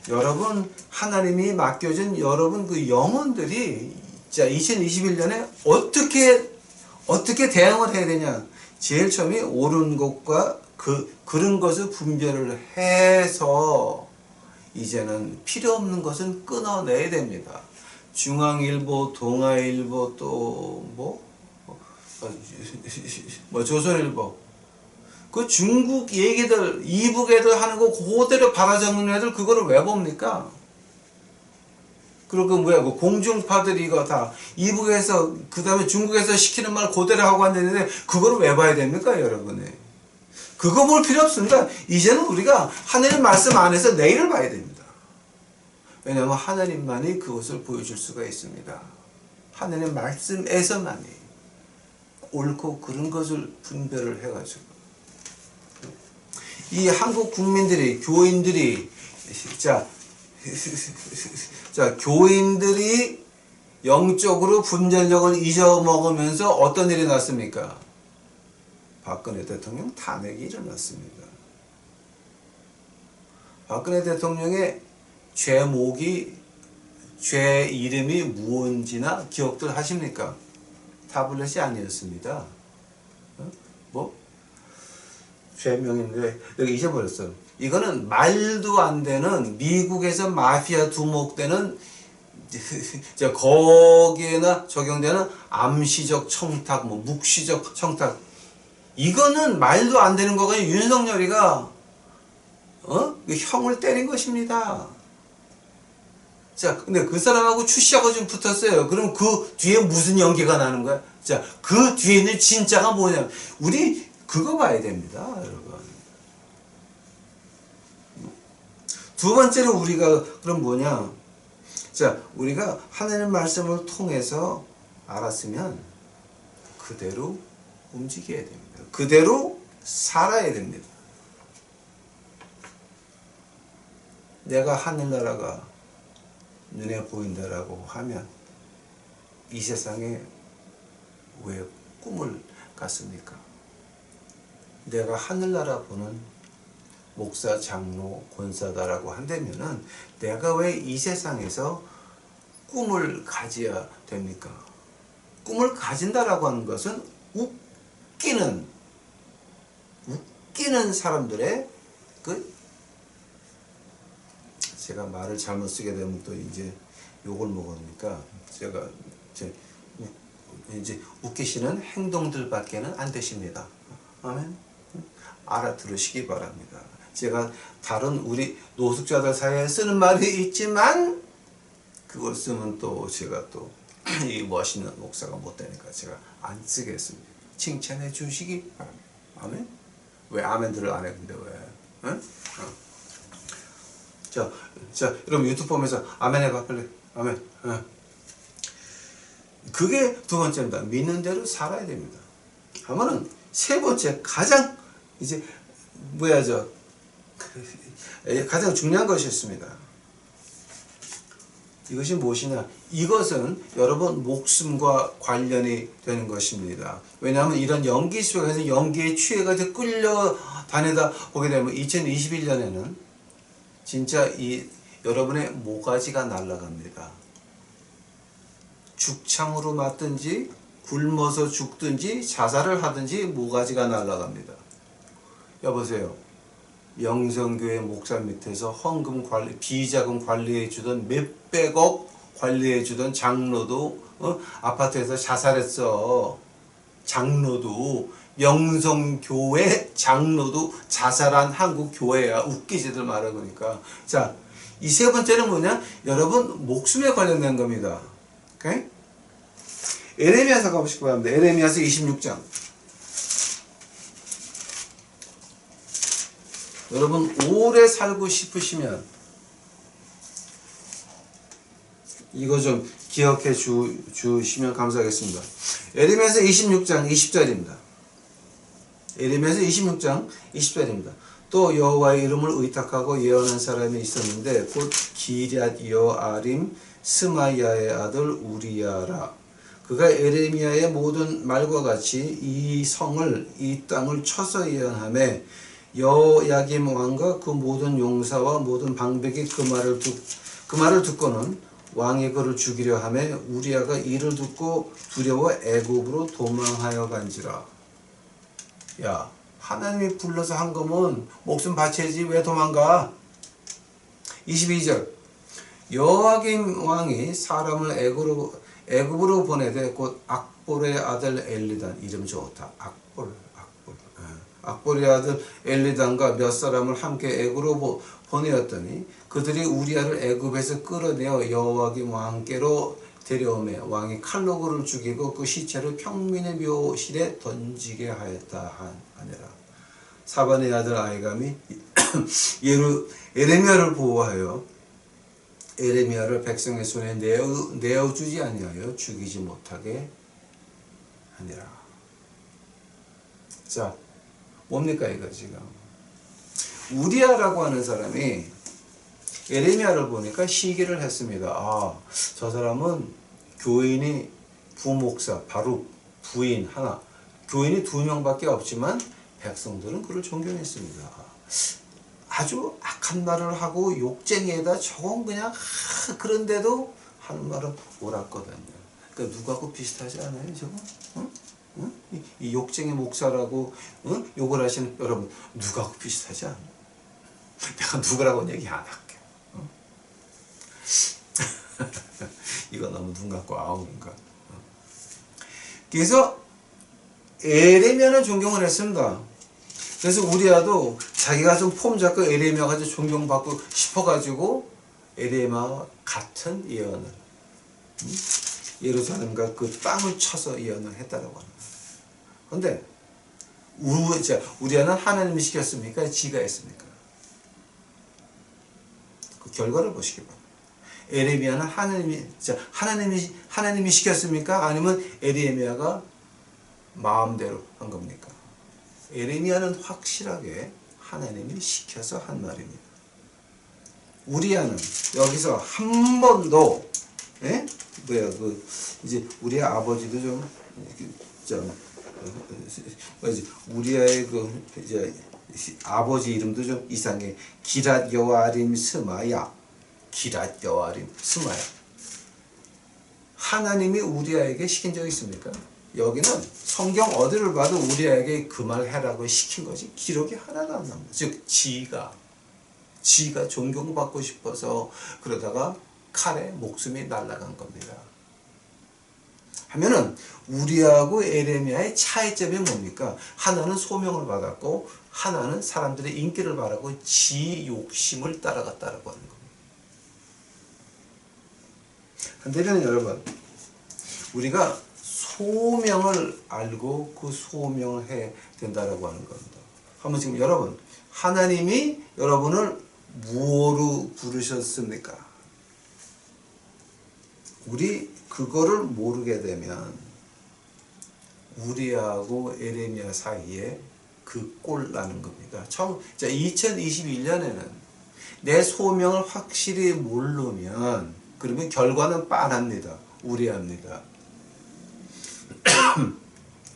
여러분 하나님이 맡겨준 여러분 그 영혼들이 자 2021년에 어떻게 대응을 해야 되냐. 제일 처음에 옳은 것과 그른 것을 분별을 해서 이제는 필요 없는 것은 끊어내야 됩니다. 중앙일보, 동아일보 또 조선일보 그 중국 얘기들 이북 애들 하는 거 그대로 받아적는 애들 그거를 왜 봅니까? 그리고 그 공중파들이 이거 다 이북에서 그 다음에 중국에서 시키는 말 그대로 하고 앉았는데 그거를 왜 봐야 됩니까 여러분이? 그거 볼 필요 없습니다. 이제는 우리가 하나님 말씀 안에서 내일을 봐야 됩니다. 왜냐하면 하나님만이 그것을 보여줄 수가 있습니다. 하나님 말씀에서만이 옳고 그른 것을 분별을 해가지고 이 한국 국민들이 교인들이 교인들이 영적으로 분별력을 잊어먹으면서 어떤 일이 났습니까? 박근혜 대통령 탄핵이 일어났습니다. 박근혜 대통령의 죄 이름이 무언지나 기억들 하십니까? 타블렛이 아니었습니다. 죄명인데 여기 잊어버렸어요. 이거는 말도 안 되는 미국에서 마피아 두목되는 거기에나 적용되는 암시적 청탁, 묵시적 청탁. 이거는 말도 안 되는 거가 윤석열이가 형을 때린 것입니다. 자, 근데 그 사람하고 추씨하고 좀 붙었어요. 그럼 그 뒤에 무슨 연기가 나는 거야? 자, 그 뒤에 있는 진짜가 뭐냐? 우리 그거 봐야 됩니다, 여러분. 두 번째로 우리가 그럼 뭐냐? 자, 우리가 하나님 말씀을 통해서 알았으면 그대로 움직여야 됩니다. 그대로 살아야 됩니다. 내가 하늘나라가 눈에 보인다라고 하면 이 세상에 왜 꿈을 꿨습니까? 내가 하늘나라 보는 목사, 장로, 권사다라고 한다면은 내가 왜 이 세상에서 꿈을 가져야 됩니까? 꿈을 가진다라고 하는 것은 웃기는 사람들의 제가 말을 잘못 쓰게 되면 또 이제 욕을 먹으니까 제가 이제 웃기시는 행동들밖에는 안 되십니다. 아멘. 알아들으시기 바랍니다. 제가 다른 우리 노숙자들 사이에 쓰는 말이 있지만 그걸 쓰면 또 제가 또 이 멋있는 목사가 못 되니까 제가 안 쓰겠습니다. 칭찬해 주시기 바랍니다. 아멘. 왜 아멘들을 안 해? 근데 왜? 응? 자, 여러분 유튜브 보면서 아멘 해봐, 빨리. 아멘. 그게 두 번째입니다. 믿는 대로 살아야 됩니다. 하면은 세 번째, 가장, 이제, 가장 중요한 것이 있습니다. 이것이 무엇이냐? 이것은 여러분 목숨과 관련이 되는 것입니다. 왜냐하면 이런 연기 속에서 연기에 취해가지고 끌려다니다 보게 되면 2021년에는 진짜 여러분의 모가지가 날아갑니다. 죽창으로 맞든지 굶어서 죽든지 자살을 하든지 모가지가 날아갑니다. 여보세요. 영성교회 목사 밑에서 헌금 관리, 비자금 관리해주던 몇백억 관리해주던 장로도 아파트에서 자살했어. 장로도, 영성교회 장로도 자살한 한국 교회야. 웃기지들 말아 보니까. 자, 이 세 번째는 뭐냐? 여러분 목숨에 관련된 겁니다. 오케이? 에레미야서 가보시기 바랍니다. 에레미야서 26장. 여러분 오래 살고 싶으시면 이거 좀 기억해 주시면 감사하겠습니다. 에레미야서 26장 20절입니다. 에레미야서 26장 20절입니다. 또 여호와의 이름을 의탁하고 예언한 사람이 있었는데 곧 기럇 여아림 스마야의 아들 우리야라. 그가 에레미야의 모든 말과 같이 이 성을 이 땅을 쳐서 예언하며 여야김 왕과 그 모든 용사와 모든 방백이 그 말을 듣고는 왕이 그를 죽이려 하며 우리야가 이를 듣고 두려워 애굽으로 도망하여 간지라. 야, 하나님이 불러서 한 거면 목숨 바쳐야지 왜 도망가? 22절. 여야김 왕이 사람을 애굽으로 보내되 곧 악볼의 아들 엘리단. 이름 좋다. 악볼의 아들 엘리단과 몇 사람을 함께 애굽으로 보내었더니 그들이 우리야를 애굽에서 끌어내어 여호와김 왕께로 데려오매 왕이 칼로 그를 죽이고 그 시체를 평민의 묘실에 던지게 하였다 하니라. 사반의 아들 아이감이 에레미야를 보호하여 에레미야를 백성의 손에 내어주지 아니하여 죽이지 못하게 하니라. 자, 뭡니까 이거 지금? 우리야라고 하는 사람이 에레미야를 보니까 시기를 했습니다. 아, 저 사람은 교인이 부목사, 바룩, 부인 하나, 교인이 2명밖에 없지만 백성들은 그를 존경했습니다. 아주 악한 말을 하고 욕쟁이에다 저건 그냥 그런데도 하는 말은 옳았거든요. 그러니까 누구하고 비슷하지 않아요, 저거? 응? 응? 이 욕쟁이 목사라고 욕을 하시는 여러분 누구하고 비슷하지 않아요? 내가 누구라고는 얘기 안 할게. 응? 이거 너무 눈 감고 아웅인가? 그래서 에레미야는 존경을 했습니다. 그래서 우리야도 자기가 좀 폼 잡고 에레미야가 좀 존경받고 싶어가지고 에레미야와 같은 예언을 예루살렘과 그 땅을 쳐서 예언을 했다라고 합니다. 그런데 우리야는 하나님이 시켰습니까? 지가 했습니까? 그 결과를 보시기 바랍니다. 에레미야는 하나님이 시켰습니까? 아니면 에레미야가 마음대로 한 겁니까? 에레미야는 확실하게 하나님이 시켜서 한 말입니다. 우리야는 여기서 한 번도 이제 우리 아버지도 우리야의 이제 아버지 이름도 좀 이상해. 기럇 여아림 스마야. 기럇 여아림 스마야. 하나님이 우리야에게 시킨 적이 있습니까? 여기는 성경 어디를 봐도 우리에게 그 말 해라고 시킨 것이 기록이 하나도 안 나옵니다. 즉 지가 존경받고 싶어서 그러다가 칼에 목숨이 날아간 겁니다. 하면은 우리하고 에레미야의 차이점이 뭡니까? 하나는 소명을 받았고 하나는 사람들의 인기를 바라고 지 욕심을 따라갔다라고 하는 겁니다. 한때는 여러분 우리가 소명을 알고 그 소명을 해야 된다라고 하는 겁니다. 한번 지금 여러분 하나님이 여러분을 무엇으로 부르셨습니까? 우리 그거를 모르게 되면 우리하고 에레미야 사이에 그 꼴 나는 겁니다. 2021년에는 내 소명을 확실히 모르면 그러면 결과는 빤합니다. 우리합니다.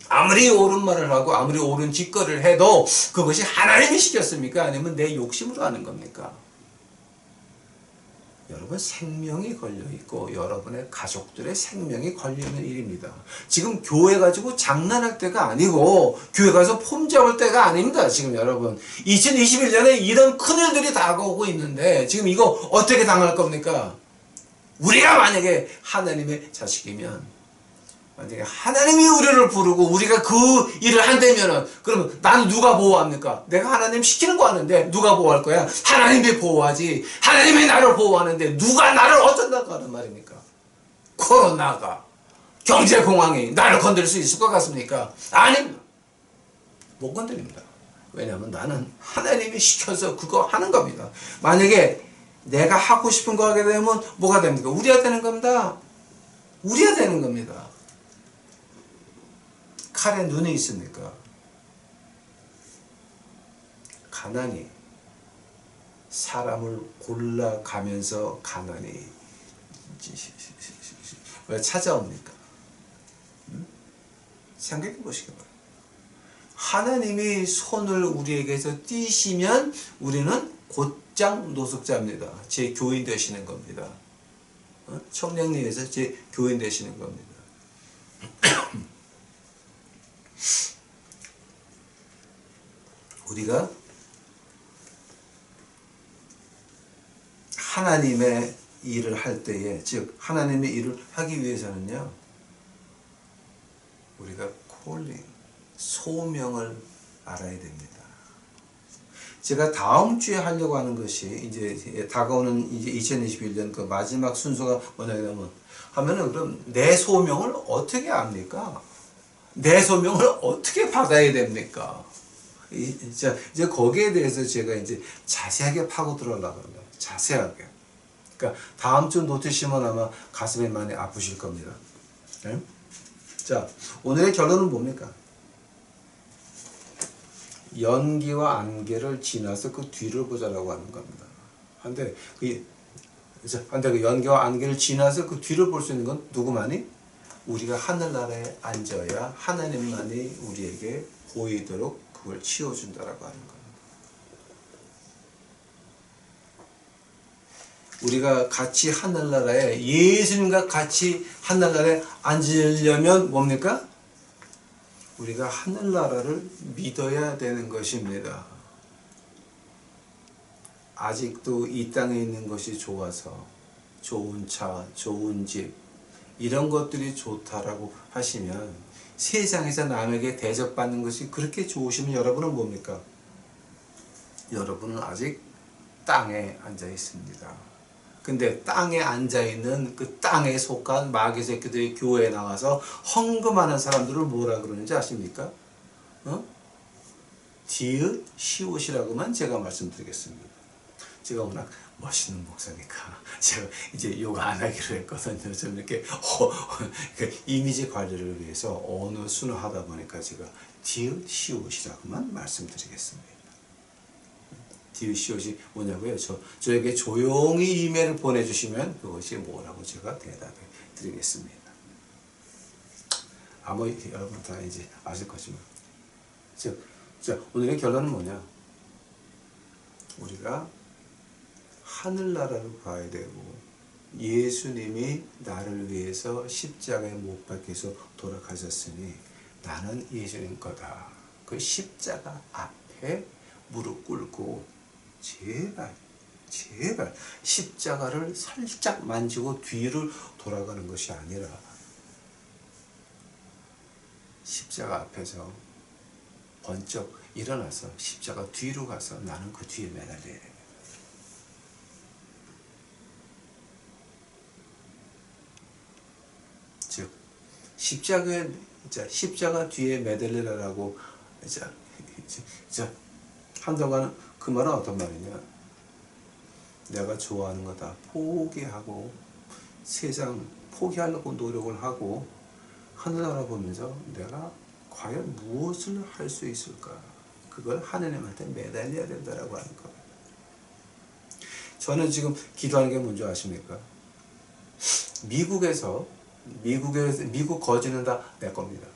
아무리 옳은 말을 하고 아무리 옳은 짓거리를 해도 그것이 하나님이 시켰습니까? 아니면 내 욕심으로 하는 겁니까? 여러분 생명이 걸려있고 여러분의 가족들의 생명이 걸려있는 일입니다. 지금 교회 가지고 장난할 때가 아니고 교회 가서 폼 잡을 때가 아닙니다. 지금 여러분 2021년에 이런 큰일들이 다가오고 있는데 지금 이거 어떻게 당할 겁니까? 우리가 만약에 하나님의 자식이면 만약에 하나님이 우리를 부르고 우리가 그 일을 한다면은 그러면 나는 누가 보호합니까? 내가 하나님 시키는 거 하는데 누가 보호할 거야? 하나님이 보호하지. 하나님이 나를 보호하는데 누가 나를 어쩐다고 하는 말입니까? 코로나가 경제공황이 나를 건드릴 수 있을 것 같습니까? 아닙니다. 못 건드립니다. 왜냐하면 나는 하나님이 시켜서 그거 하는 겁니다. 만약에 내가 하고 싶은 거 하게 되면 뭐가 됩니까? 우리가 되는 겁니다. 우리가 되는 겁니다. 칼에 눈이 있습니까? 가난이 사람을 골라가면서 가난이 왜 찾아옵니까? 생각해 보시기 바랍니다. 하나님이 손을 우리에게서 띄시면 우리는 곧장 노숙자입니다. 제 교인 되시는 겁니다. 청량리에서 제 교인 되시는 겁니다. 우리가 하나님의 일을 할 때에, 즉 하나님의 일을 하기 위해서는요, 우리가 콜링, 소명을 알아야 됩니다. 제가 다음 주에 하려고 하는 것이 이제 다가오는 이제 2021년 그 마지막 순서가 뭐냐면 하면은 그럼 내 소명을 어떻게 압니까? 내 소명을 어떻게 받아야 됩니까? 이제 거기에 대해서 제가 이제 자세하게 파고 들어가려고 합니다. 자세하게. 그러니까 다음 주 놓치시면 아마 가슴이 많이 아프실 겁니다. 네? 자, 오늘의 결론은 뭡니까? 연기와 안개를 지나서 그 뒤를 보자라고 하는 겁니다. 근데 그 연기와 안개를 지나서 그 뒤를 볼 수 있는 건 누구만이? 우리가 하늘나라에 앉아야 하나님만이 우리에게 보이도록 그걸 치워준다라고 하는 겁니다. 우리가 같이 하늘나라에 예수님과 같이 하늘나라에 앉으려면 뭡니까? 우리가 하늘나라를 믿어야 되는 것입니다. 아직도 이 땅에 있는 것이 좋아서 좋은 차, 좋은 집 이런 것들이 좋다라고 하시면 세상에서 남에게 대접받는 것이 그렇게 좋으시면 여러분은 뭡니까? 여러분은 아직 땅에 앉아 있습니다. 근데 땅에 앉아있는 그 땅에 속한 마귀 새끼들이 교회에 나와서 헌금하는 사람들을 뭐라 그러는지 아십니까? 디귿, 시옷이라고만 제가 말씀드리겠습니다. 제가 워낙 멋있는 목사니까 제가 이제 욕 안 하기로 했거든요. 좀 이렇게 이미지 관리를 위해서 언어 순화하다 보니까 제가 디귿, 시옷이라고만 말씀드리겠습니다. 디귿, 시옷이 뭐냐고요? 저에게 조용히 이메일을 보내주시면 그것이 뭐라고 제가 대답해 드리겠습니다. 아마 여러분 다 이제 아실 거지만. 자, 오늘의 결론은 뭐냐? 우리가 하늘나라를 봐야 되고 예수님이 나를 위해서 십자가에 못 박혀서 돌아가셨으니 나는 예수님 거다. 그 십자가 앞에 무릎 꿇고 제발 십자가를 살짝 만지고 뒤를 돌아가는 것이 아니라 십자가 앞에서 번쩍 일어나서 십자가 뒤로 가서 나는 그 뒤에 매달려야 됩니다. 즉 십자가 뒤에 매달리라라고 한동안 그 말은 어떤 말이냐? 내가 좋아하는 거 다 포기하고 세상 포기하려고 노력을 하고 하늘 알아보면서 내가 과연 무엇을 할 수 있을까? 그걸 하느님한테 매달려야 된다라고 하는 거예요. 저는 지금 기도하는 게 뭔지 아십니까? 미국 거지는 다 내 겁니다.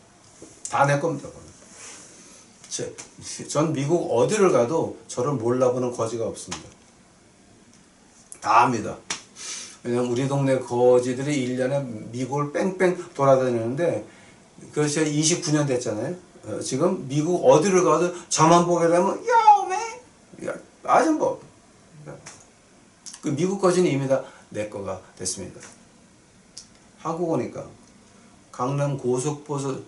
다 내 겁니다. 전 미국 어디를 가도 저를 몰라보는 거지가 없습니다. 다 압니다. 왜냐면 우리 동네 거지들이 1년에 미국을 뺑뺑 돌아다니는데 그래서 29년 됐잖아요. 지금 미국 어디를 가도 저만 보게 되면 야, 아줌마. 그 미국 거지는 이미 다 내 거가 됐습니다. 한국 오니까 강남 고속버스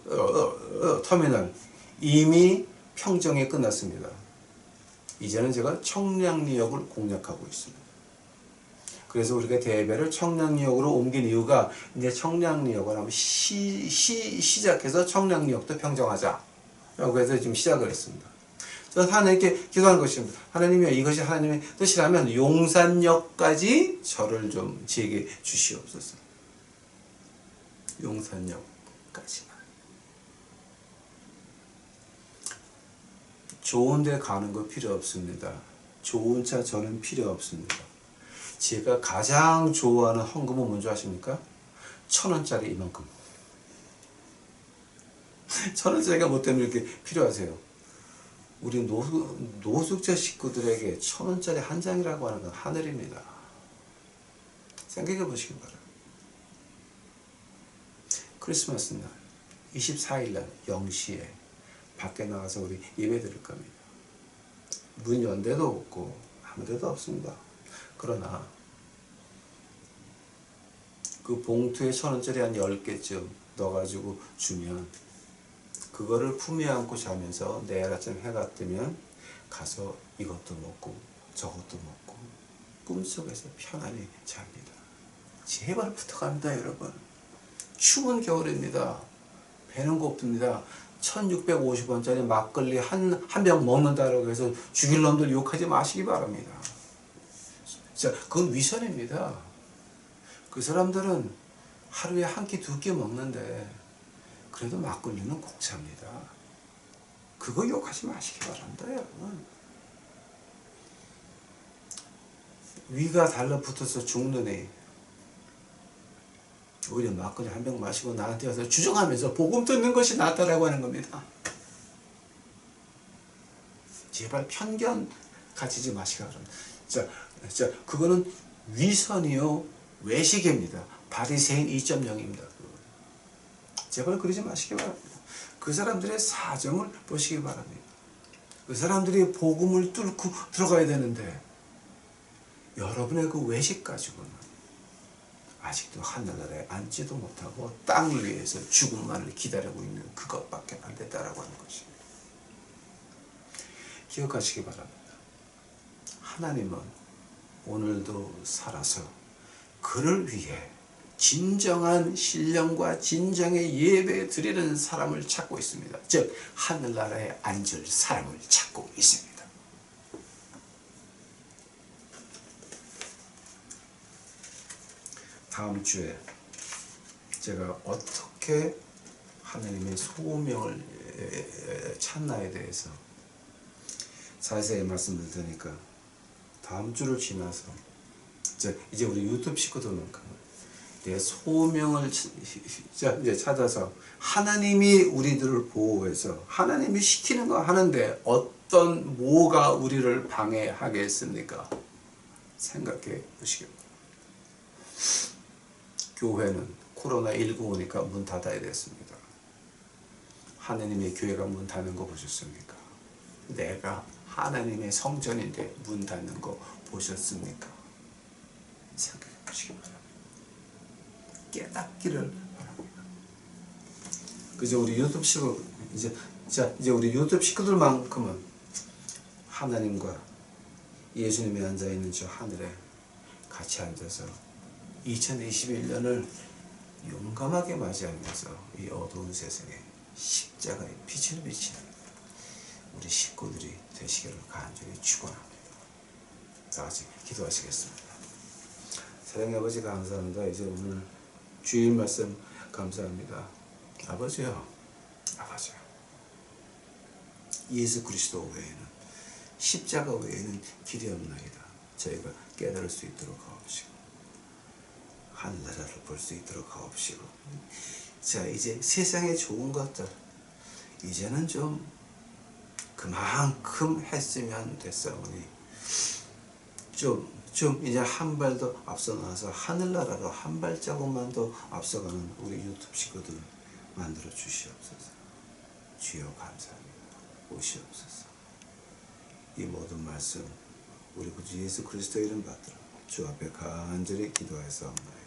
터미널 이미 평정이 끝났습니다. 이제는 제가 청량리역을 공략하고 있습니다. 그래서 우리가 대배를 청량리역으로 옮긴 이유가 이제 청량리역을 한번 시작해서 청량리역도 평정하자 라고 해서 지금 시작을 했습니다. 저는 하나님께 기도하는 것입니다. 하나님이여, 이것이 하나님의 뜻이라면 용산역까지 저를 좀 제게 주시옵소서. 용산역까지만. 좋은 데 가는 거 필요 없습니다. 좋은 차 저는 필요 없습니다. 제가 가장 좋아하는 헌금은 뭔지 아십니까? 1,000원짜리 이만큼. 1,000원짜리가 뭐 때문에 이렇게 필요하세요? 우리 노숙자 식구들에게 1,000원짜리 한 장이라고 하는 건 하늘입니다. 생각해 보시기 바랍니다. 크리스마스 날 24일 날 0시에 밖에 나가서 우리 예배 드릴 겁니다. 문 연 데도 없고 아무 데도 없습니다. 그러나 그 봉투에 1,000원짜리 한 10개쯤 넣어가지고 주면 그거를 품에 안고 자면서 내일 아침 해가 뜨면 가서 이것도 먹고 저것도 먹고 꿈속에서 편안히 잡니다. 제발 부탁합니다, 여러분. 추운 겨울입니다. 배는 고픕니다. 1,650원짜리 막걸리 한 병 먹는다라고 해서 죽일 놈들 욕하지 마시기 바랍니다. 자, 그건 위선입니다. 그 사람들은 하루에 한 끼, 두 끼 먹는데 그래도 막걸리는 꼭 삽니다. 그거 욕하지 마시기 바랍니다, 여러분. 위가 달라붙어서 죽느니 오히려 막걸리 한 병 마시고 나한테 와서 주정하면서 복음 듣는 것이 낫다라고 하는 겁니다. 제발 편견 가지지 마시기 바랍니다. 자, 그거는 위선이요 외식입니다. 바리새인 2.0입니다. 제발 그러지 마시기 바랍니다. 그 사람들의 사정을 보시기 바랍니다. 그 사람들이 복음을 뚫고 들어가야 되는데 여러분의 그 외식 가지고는 아직도 하늘나라에 앉지도 못하고 땅 위에서 죽음만을 기다리고 있는 그것밖에 안 된다라고 하는 것입니다. 기억하시기 바랍니다. 하나님은 오늘도 살아서 그를 위해 진정한 신령과 진정의 예배 드리는 사람을 찾고 있습니다. 즉 하늘나라에 앉을 사람을 찾고 있습니다. 다음 주에 제가 어떻게 하나님의 소명을 찾나에 대해서 자세히 말씀을 드리니까 다음 주를 지나서 이제 우리 유튜브 식구들만큼 내 소명을 이제 찾아서 하나님이 우리들을 보호해서 하나님이 시키는 거 하는데 뭐가 우리를 방해하겠습니까? 생각해 보시기 바랍니다. 교회는 코로나19 오니까 문 닫아야 됐습니다. 하나님의 교회가 문 닫는 거 보셨습니까? 내가 하나님의 성전인데 문 닫는 거 보셨습니까? 생각해 보시기 바랍니다. 깨닫기를 바랍니다. 그저 우리 유튜브 식구 이제 우리 유튜브 식구들만큼은 하나님과 예수님이 앉아 있는 저 하늘에 같이 앉아서 2021년을 용감하게 맞이하면서 이 어두운 세상에 십자가의 빛을 비치는 우리 식구들이 되시기를 간절히 축원합니다. 다 같이 기도하시겠습니다. 사랑의 아버지 감사합니다. 이제 오늘 주일 말씀 감사합니다. 아버지요, 아버지요. 예수 그리스도 외에는, 십자가 외에는 길이 없나이다. 저희가 깨달을 수 있도록 하옵시고 하늘나라를 볼 수 있도록 하옵시고, 자 이제 세상의 좋은 것들 이제는 좀 그만큼 했으면 됐사오니 좀 이제 한 발 더 앞서 나가서 하늘나라로 한 발자국만 더 앞서가는 우리 유튜브 식구들 만들어 주시옵소서. 주여 감사합니다. 오시옵소서. 이 모든 말씀 우리 구주 예수 그리스도 이름 받들어 주 앞에 간절히 기도하였사옵나이다.